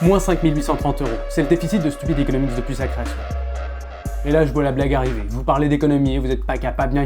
Moins 5830 €, c'est le déficit de Stupid Economics depuis sa création. Et là, je vois la blague arriver. Vous parlez d'économie et vous n'êtes pas capable,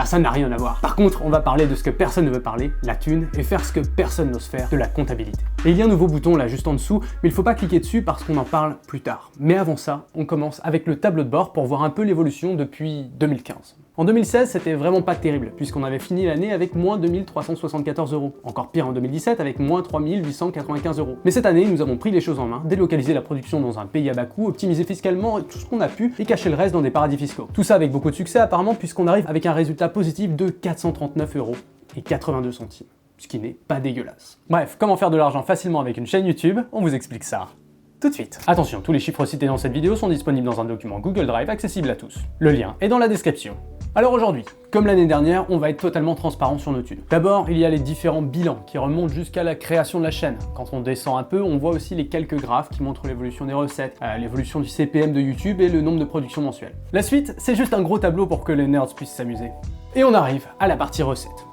ça n'a rien à voir. Par contre, on va parler de ce que personne ne veut parler, la thune, et faire ce que personne n'ose faire, de la comptabilité. Et il y a un nouveau bouton là, juste en dessous, mais il faut pas cliquer dessus parce qu'on en parle plus tard. Mais avant ça, on commence avec le tableau de bord pour voir un peu l'évolution depuis 2015. En 2016, c'était vraiment pas terrible, puisqu'on avait fini l'année avec moins 2374 €. Encore pire en 2017 avec moins 3895 €. Mais cette année, nous avons pris les choses en main, délocalisé la production dans un pays à bas coût, optimisé fiscalement tout ce qu'on a pu et caché le reste dans des paradis fiscaux. Tout ça avec beaucoup de succès apparemment, puisqu'on arrive avec un résultat positif de 439 € et 82 centimes. Ce qui n'est pas dégueulasse. Bref, comment faire de l'argent facilement avec une chaîne YouTube, on vous explique ça tout de suite. Attention, tous les chiffres cités dans cette vidéo sont disponibles dans un document Google Drive accessible à tous. Le lien est dans la description. Alors aujourd'hui, comme l'année dernière, on va être totalement transparent sur nos thunes. D'abord, il y a les différents bilans qui remontent jusqu'à la création de la chaîne. Quand on descend un peu, on voit aussi les quelques graphes qui montrent l'évolution des recettes, l'évolution du CPM de YouTube et le nombre de productions mensuelles. La suite, c'est juste un gros tableau pour que les nerds puissent s'amuser. Et on arrive à la partie recettes.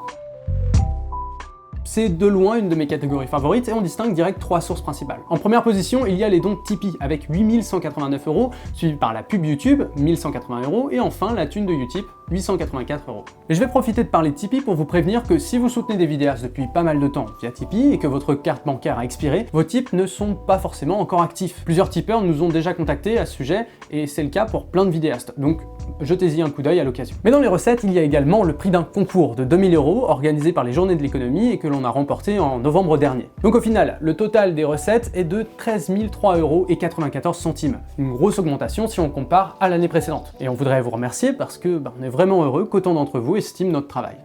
C'est de loin une de mes catégories favorites et on distingue direct 3 sources principales. En première position, il y a les dons Tipeee avec 8189 €, suivi par la pub YouTube, 1180 € et enfin la thune de Utip, 884 €. Et je vais profiter de parler de Tipeee pour vous prévenir que si vous soutenez des vidéastes depuis pas mal de temps via Tipeee et que votre carte bancaire a expiré, vos tips ne sont pas forcément encore actifs. Plusieurs tipeurs nous ont déjà contactés à ce sujet et c'est le cas pour plein de vidéastes, donc jetez-y un coup d'œil à l'occasion. Mais dans les recettes, il y a également le prix d'un concours de 2000 € organisé par les Journées de l'économie et que l'on a remporté en novembre dernier. Donc au final, le total des recettes est de 13 003 € et 94 centimes. Une grosse augmentation si on compare à l'année précédente. Et on voudrait vous remercier parce que on est vraiment heureux qu'autant d'entre vous estiment notre travail.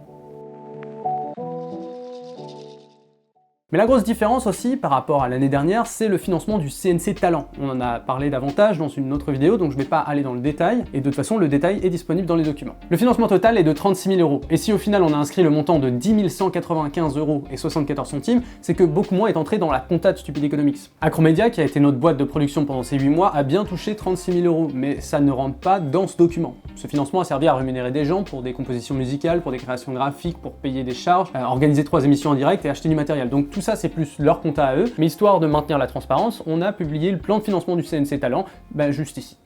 Mais la grosse différence aussi par rapport à l'année dernière, c'est le financement du CNC Talent. On en a parlé davantage dans une autre vidéo, donc je ne vais pas aller dans le détail, et de toute façon le détail est disponible dans les documents. Le financement total est de 36 000 €, et si au final on a inscrit le montant de 10 195 € et 74 centimes, c'est que beaucoup moins est entré dans la compta de Stupid Economics. Acromedia, qui a été notre boîte de production pendant ces 8 mois, a bien touché 36 000 €, mais ça ne rentre pas dans ce document. Ce financement a servi à rémunérer des gens pour des compositions musicales, pour des créations graphiques, pour payer des charges, organiser 3 émissions en direct et acheter du matériel. Donc tout ça c'est plus leur compta à eux, mais histoire de maintenir la transparence, on a publié le plan de financement du CNC Talent, juste ici.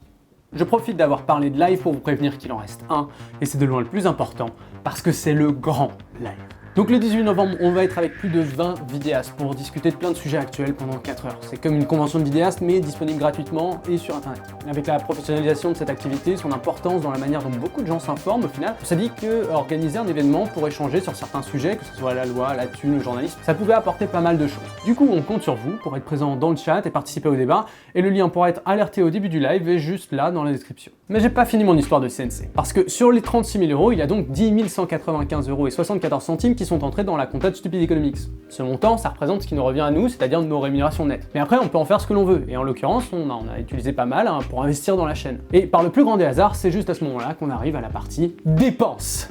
Je profite d'avoir parlé de live pour vous prévenir qu'il en reste un, et c'est de loin le plus important, parce que c'est le grand live. Donc le 18 novembre, on va être avec plus de 20 vidéastes pour discuter de plein de sujets actuels pendant 4 heures. C'est comme une convention de vidéastes, mais disponible gratuitement et sur internet. Avec la professionnalisation de cette activité, son importance dans la manière dont beaucoup de gens s'informent au final, on s'est dit que organiser un événement pour échanger sur certains sujets, que ce soit la loi, la thune, le journalisme, ça pouvait apporter pas mal de choses. Du coup, on compte sur vous pour être présent dans le chat et participer au débat, et le lien pour être alerté au début du live est juste là dans la description. Mais j'ai pas fini mon histoire de CNC, parce que sur les 36 000 €, il y a donc 10 195 € et 74 centimes qui sont entrés dans la compta de Stupid Economics. Ce montant, ça représente ce qui nous revient à nous, c'est-à-dire nos rémunérations nettes. Mais après, on peut en faire ce que l'on veut, et en l'occurrence, on a utilisé pas mal pour investir dans la chaîne. Et par le plus grand des hasards, c'est juste à ce moment-là qu'on arrive à la partie dépenses.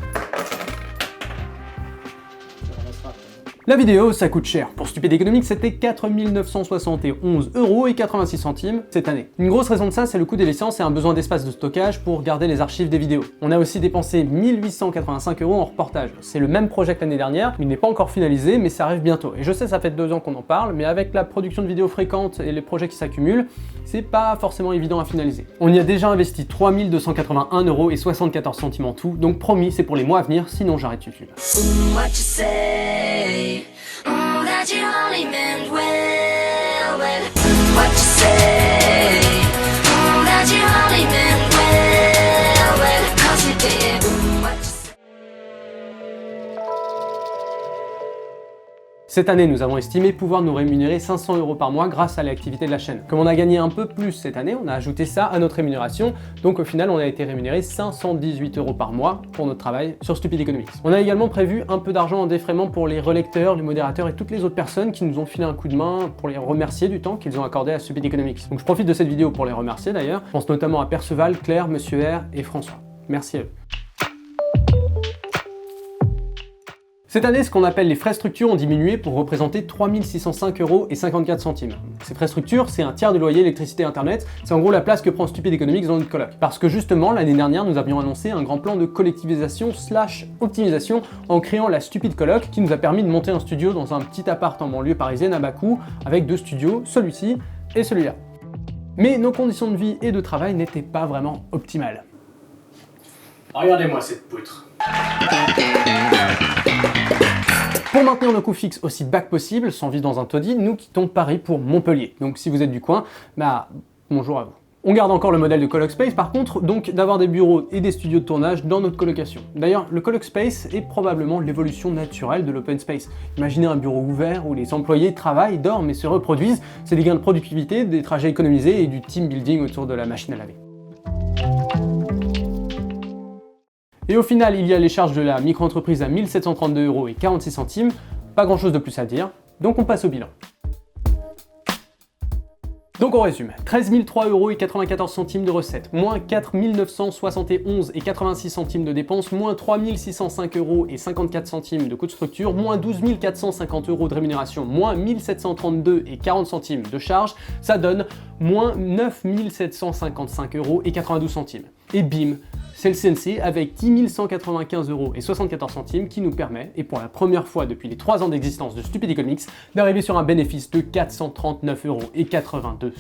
La vidéo, ça coûte cher. Pour Stupid Economics, c'était 4 971 € et 86 centimes cette année. Une grosse raison de ça, c'est le coût des licences et un besoin d'espace de stockage pour garder les archives des vidéos. On a aussi dépensé 1885 € en reportage. C'est le même projet que l'année dernière, il n'est pas encore finalisé, mais ça arrive bientôt. Et je sais, ça fait 2 ans qu'on en parle, mais avec la production de vidéos fréquente et les projets qui s'accumulent, c'est pas forcément évident à finaliser. On y a déjà investi 3 281 € et 74 centimes en tout, donc promis, c'est pour les mois à venir, sinon j'arrête YouTube. That you only meant well, what you say, that you only meant well, 'cause you did, what you say. Cette année, nous avons estimé pouvoir nous rémunérer 500 € par mois grâce à l'activité de la chaîne. Comme on a gagné un peu plus cette année, on a ajouté ça à notre rémunération, donc au final on a été rémunéré 518 € par mois pour notre travail sur Stupid Economics. On a également prévu un peu d'argent en défraiement pour les relecteurs, les modérateurs et toutes les autres personnes qui nous ont filé un coup de main pour les remercier du temps qu'ils ont accordé à Stupid Economics. Donc je profite de cette vidéo pour les remercier d'ailleurs. Je pense notamment à Perceval, Claire, Monsieur R et François. Merci à eux. Cette année, ce qu'on appelle les frais structures ont diminué pour représenter 3 605 € et 54 centimes. Ces frais structures, c'est un tiers de loyer, électricité, internet, c'est en gros la place que prend Stupid Economics dans notre coloc. Parce que justement, l'année dernière, nous avions annoncé un grand plan de collectivisation/optimisation en créant la Stupid Coloc qui nous a permis de monter un studio dans un petit appart en banlieue parisienne à bas coût, avec 2 studios, celui-ci et celui-là. Mais nos conditions de vie et de travail n'étaient pas vraiment optimales. Regardez-moi cette poutre. Pour maintenir nos coûts fixes aussi bas que possible, sans vivre dans un taudis, nous quittons Paris pour Montpellier. Donc si vous êtes du coin, bonjour à vous. On garde encore le modèle de Coloc Space par contre, donc d'avoir des bureaux et des studios de tournage dans notre colocation. D'ailleurs, le Coloc Space est probablement l'évolution naturelle de l'open space. Imaginez un bureau ouvert où les employés travaillent, dorment et se reproduisent, c'est des gains de productivité, des trajets économisés et du team building autour de la machine à laver. Et au final, il y a les charges de la micro-entreprise à 1 732,46 €, pas grand chose de plus à dire, donc on passe au bilan. Donc on résume, 13 003,94 € de recettes, moins 4 971,86 € de dépenses, moins 3 605,54 € de coûts de structure, moins 12 450 € de rémunération, moins 1 732,40 € de charges, ça donne moins 9 755,92 €. Et bim, c'est le CNC avec 10 195,74 € qui nous permet, et pour la première fois depuis les 3 ans d'existence de Stupid Economics, d'arriver sur un bénéfice de 439,82 €.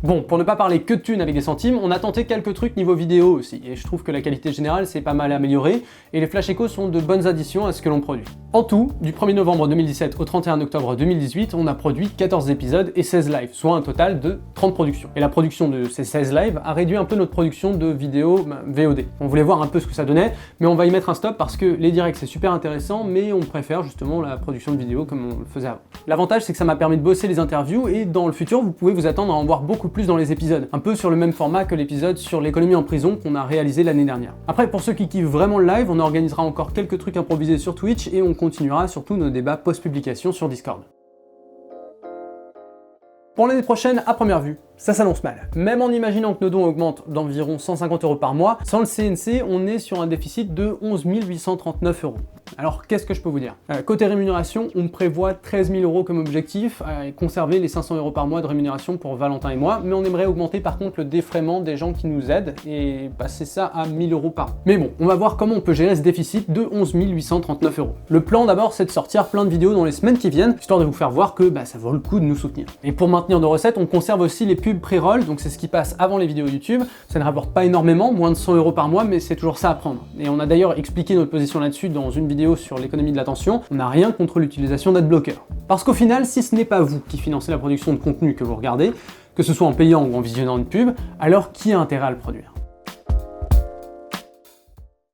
Bon, pour ne pas parler que de thunes avec des centimes, on a tenté quelques trucs niveau vidéo aussi, et je trouve que la qualité générale s'est pas mal améliorée, et les Flash Echo sont de bonnes additions à ce que l'on produit. En tout, du 1er novembre 2017 au 31 octobre 2018, on a produit 14 épisodes et 16 lives, soit un total de 30 productions. Et la production de ces 16 lives a réduit un peu notre production de vidéos VOD. On voulait voir un peu ce que ça donnait, mais on va y mettre un stop parce que les directs c'est super intéressant, mais on préfère justement la production de vidéos comme on le faisait avant. L'avantage c'est que ça m'a permis de bosser les interviews, et dans le futur vous pouvez vous attendre à en voir beaucoup plus dans les épisodes, un peu sur le même format que l'épisode sur l'économie en prison qu'on a réalisé l'année dernière. Après, pour ceux qui kiffent vraiment le live, on organisera encore quelques trucs improvisés sur Twitch et on continuera surtout nos débats post-publication sur Discord. Pour l'année prochaine, à première vue, ça s'annonce mal. Même en imaginant que nos dons augmentent d'environ 150 € par mois, sans le CNC, on est sur un déficit de 11 839 €. Alors qu'est-ce que je peux vous dire? Côté rémunération, on prévoit 13 000 € comme objectif, conserver les 500 € par mois de rémunération pour Valentin et moi, mais on aimerait augmenter par contre le défraiement des gens qui nous aident et passer ça à 1 000 € par an. Mais bon, on va voir comment on peut gérer ce déficit de 11 839 €. Le plan d'abord, c'est de sortir plein de vidéos dans les semaines qui viennent, histoire de vous faire voir que ça vaut le coup de nous soutenir. Et pour maintenir nos recettes, on conserve aussi les pubs pré-roll, donc c'est ce qui passe avant les vidéos YouTube. Ça ne rapporte pas énormément, moins de 100 € par mois, mais c'est toujours ça à prendre. Et on a d'ailleurs expliqué notre position là-dessus dans une vidéo sur l'économie de l'attention. On n'a rien contre l'utilisation d'adblockers. Parce qu'au final, si ce n'est pas vous qui financez la production de contenu que vous regardez, que ce soit en payant ou en visionnant une pub, alors qui a intérêt à le produire?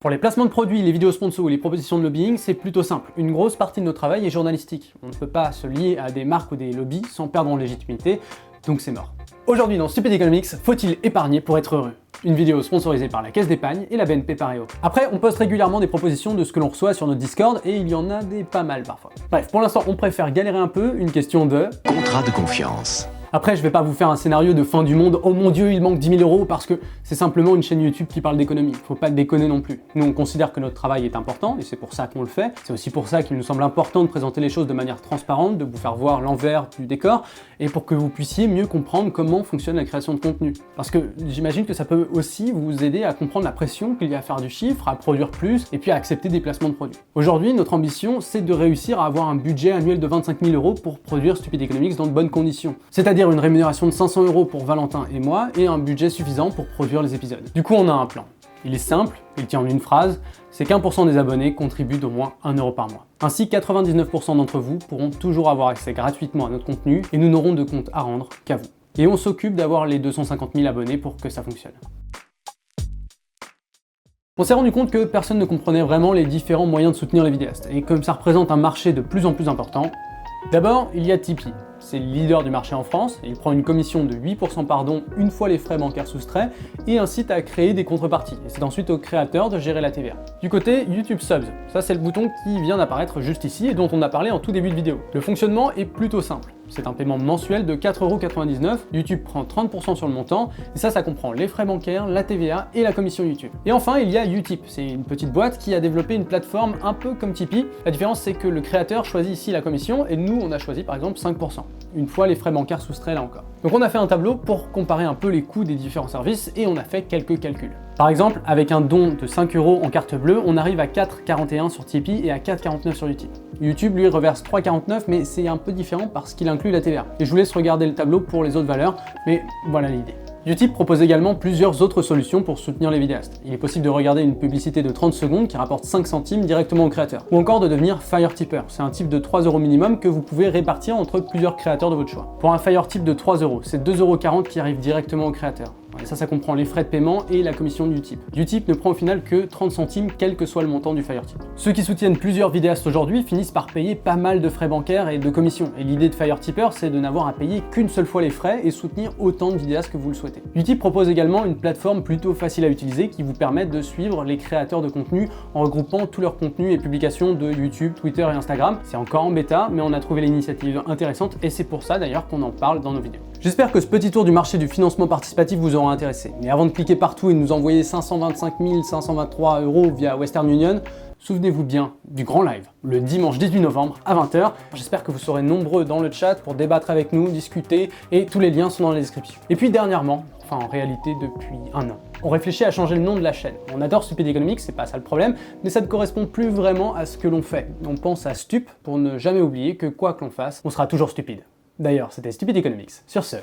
Pour les placements de produits, les vidéos sponsors ou les propositions de lobbying, c'est plutôt simple. Une grosse partie de notre travail est journalistique. On ne peut pas se lier à des marques ou des lobbies sans perdre en légitimité, donc c'est mort. Aujourd'hui dans Stupid Economics, faut-il épargner pour être heureux? Une vidéo sponsorisée par la Caisse d'épargne et la BNP Paribas. Après, on poste régulièrement des propositions de ce que l'on reçoit sur notre Discord, et il y en a des pas mal parfois. Bref, pour l'instant, on préfère galérer un peu, une question de contrat de confiance. Après, je vais pas vous faire un scénario de fin du monde, oh mon dieu, il manque 10 000 €, parce que c'est simplement une chaîne YouTube qui parle d'économie. Faut pas déconner non plus. Nous, on considère que notre travail est important, et c'est pour ça qu'on le fait. C'est aussi pour ça qu'il nous semble important de présenter les choses de manière transparente, de vous faire voir l'envers du décor, et pour que vous puissiez mieux comprendre comment fonctionne la création de contenu. Parce que j'imagine que ça peut aussi vous aider à comprendre la pression qu'il y a à faire du chiffre, à produire plus, et puis à accepter des placements de produits. Aujourd'hui, notre ambition, c'est de réussir à avoir un budget annuel de 25 000 € pour produire Stupid Economics dans de bonnes conditions. C'est-à-dire une rémunération de 500 € pour Valentin et moi, et un budget suffisant pour produire les épisodes. Du coup, on a un plan. Il est simple, il tient en une phrase, c'est qu'1% des abonnés contribuent d'au moins 1 € par mois. Ainsi, 99% d'entre vous pourront toujours avoir accès gratuitement à notre contenu, et nous n'aurons de compte à rendre qu'à vous. Et on s'occupe d'avoir les 250 000 abonnés pour que ça fonctionne. On s'est rendu compte que personne ne comprenait vraiment les différents moyens de soutenir les vidéastes, et comme ça représente un marché de plus en plus important, d'abord, il y a Tipeee. C'est le leader du marché en France, et il prend une commission de 8% par don une fois les frais bancaires soustraits, et incite à créer des contreparties. Et c'est ensuite au créateur de gérer la TVA. Du côté YouTube Subs, ça c'est le bouton qui vient d'apparaître juste ici et dont on a parlé en tout début de vidéo. Le fonctionnement est plutôt simple. C'est un paiement mensuel de 4,99 €, YouTube prend 30% sur le montant, et ça comprend les frais bancaires, la TVA et la commission YouTube. Et enfin, il y a Utip, c'est une petite boîte qui a développé une plateforme un peu comme Tipeee. La différence c'est que le créateur choisit ici la commission, et nous on a choisi par exemple 5%, une fois les frais bancaires soustraits là encore. Donc on a fait un tableau pour comparer un peu les coûts des différents services, et on a fait quelques calculs. Par exemple, avec un don de 5 € en carte bleue, on arrive à 4,41 sur Tipeee et à 4,49 sur YouTube. YouTube lui reverse 3,49, mais c'est un peu différent parce qu'il inclut la TVA. Et je vous laisse regarder le tableau pour les autres valeurs, mais voilà l'idée. Utip propose également plusieurs autres solutions pour soutenir les vidéastes. Il est possible de regarder une publicité de 30 secondes qui rapporte 5 centimes directement au créateur. Ou encore de devenir Fire Tipper. C'est un type de 3 € minimum que vous pouvez répartir entre plusieurs créateurs de votre choix. Pour un Fire Tip de 3 €, c'est 2,40 € qui arrivent directement au créateur. Et ça comprend les frais de paiement et la commission de Utip. Utip ne prend au final que 30 centimes, quel que soit le montant du Fire Tip. Ceux qui soutiennent plusieurs vidéastes aujourd'hui finissent par payer pas mal de frais bancaires et de commissions. Et l'idée de Fire Tipper, c'est de n'avoir à payer qu'une seule fois les frais et soutenir autant de vidéastes que vous le souhaitez. Utip propose également une plateforme plutôt facile à utiliser qui vous permet de suivre les créateurs de contenu en regroupant tous leurs contenus et publications de YouTube, Twitter et Instagram. C'est encore en bêta, mais on a trouvé l'initiative intéressante et c'est pour ça d'ailleurs qu'on en parle dans nos vidéos. J'espère que ce petit tour du marché du financement participatif vous aura intéressé. Mais avant de cliquer partout et de nous envoyer 525 523 € via Western Union, souvenez-vous bien du grand live, le dimanche 18 novembre à 20 h. J'espère que vous serez nombreux dans le chat pour débattre avec nous, discuter, et tous les liens sont dans la description. Et puis dernièrement, enfin en réalité depuis un an, on réfléchit à changer le nom de la chaîne. On adore Stupid Economics, c'est pas ça le problème, mais ça ne correspond plus vraiment à ce que l'on fait. On pense à Stup pour ne jamais oublier que quoi que l'on fasse, on sera toujours stupide. D'ailleurs, c'était Stupid Economics. Sur ce,